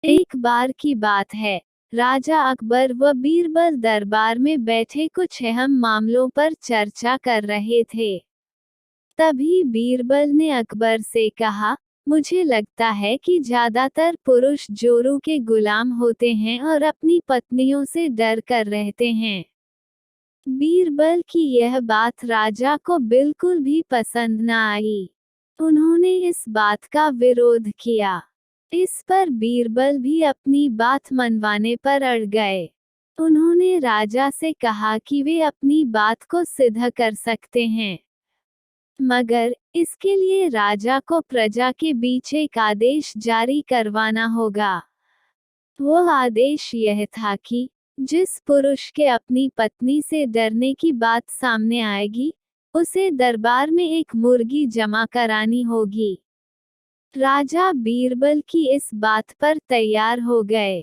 एक बार की बात है, राजा अकबर व बीरबल दरबार में बैठे कुछ अहम मामलों पर चर्चा कर रहे थे। तभी बीरबल ने अकबर से कहा, मुझे लगता है कि ज्यादातर पुरुष जोरों के गुलाम होते हैं और अपनी पत्नियों से डर कर रहते हैं। बीरबल की यह बात राजा को बिल्कुल भी पसंद न आई। उन्होंने इस बात का विरोध किया। इस पर बीरबल भी अपनी बात मनवाने पर अड़ गए। उन्होंने राजा से कहा कि वे अपनी बात को सिद्ध कर सकते हैं, मगर इसके लिए राजा को प्रजा के बीच एक आदेश जारी करवाना होगा। वो आदेश यह था कि जिस पुरुष के अपनी पत्नी से डरने की बात सामने आएगी, उसे दरबार में एक मुर्गी जमा करानी होगी। राजा बीरबल की इस बात पर तैयार हो गए।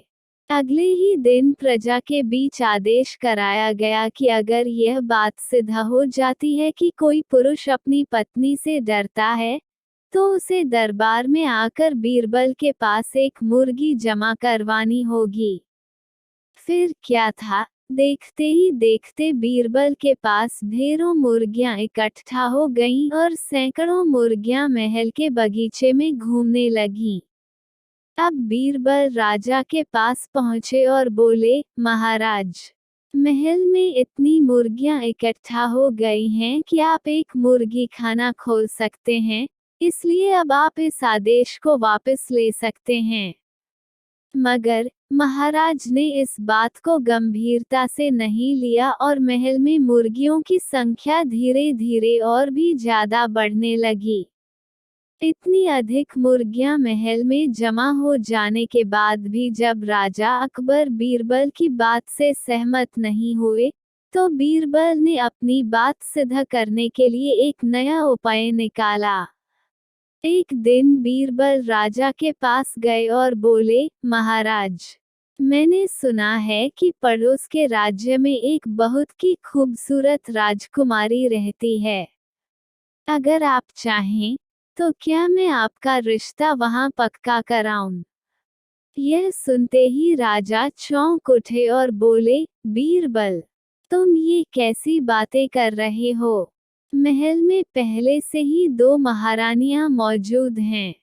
अगले ही दिन प्रजा के बीच आदेश कराया गया कि अगर यह बात सिद्ध हो जाती है कि कोई पुरुष अपनी पत्नी से डरता है, तो उसे दरबार में आकर बीरबल के पास एक मुर्गी जमा करवानी होगी। फिर क्या था, देखते ही देखते बीरबल के पास ढेरों मुर्गियां इकट्ठा हो गईं और सैकड़ों मुर्गियां महल के बगीचे में घूमने लगीं। अब बीरबल राजा के पास पहुंचे और बोले, महाराज, महल में इतनी मुर्गियां इकट्ठा हो गई हैं कि आप एक मुर्गी खाना खोल सकते हैं, इसलिए अब आप इस आदेश को वापस ले सकते हैं। मगर महाराज ने इस बात को गंभीरता से नहीं लिया और महल में मुर्गियों की संख्या धीरे धीरे और भी ज्यादा बढ़ने लगी। इतनी अधिक मुर्गियां महल में जमा हो जाने के बाद भी जब राजा अकबर बीरबल की बात से सहमत नहीं हुए, तो बीरबल ने अपनी बात सिद्ध करने के लिए एक नया उपाय निकाला। एक दिन बीरबल राजा के पास गए और बोले, महाराज, मैंने सुना है कि पड़ोस के राज्य में एक बहुत की खूबसूरत राजकुमारी रहती है। अगर आप चाहें, तो क्या मैं आपका रिश्ता वहां पक्का कराऊं? यह सुनते ही राजा चौंक उठे और बोले, बीरबल, तुम ये कैसी बातें कर रहे हो? महल में पहले से ही 2 महारानियां मौजूद हैं।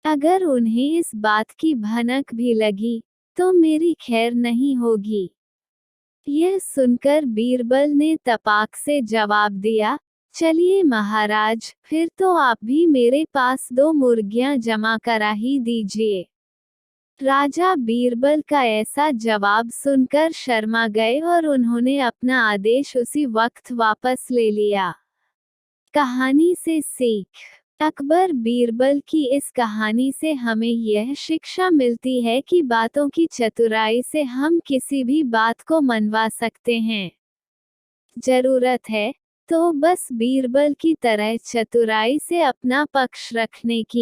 अगर उन्हें इस बात की भनक भी लगी, तो मेरी खैर नहीं होगी। यह सुनकर बीरबल ने तपाक से जवाब दिया, चलिए महाराज, फिर तो आप भी मेरे पास 2 मुर्गियां जमा करा ही दीजिए। राजा बीरबल का ऐसा जवाब सुनकर शर्मा गए और उन्होंने अपना आदेश उसी वक्त वापस ले लिया। कहानी से सीख। अकबर बीरबल की इस कहानी से हमें यह शिक्षा मिलती है कि बातों की चतुराई से हम किसी भी बात को मनवा सकते हैं। जरूरत है तो बस बीरबल की तरह चतुराई से अपना पक्ष रखने की।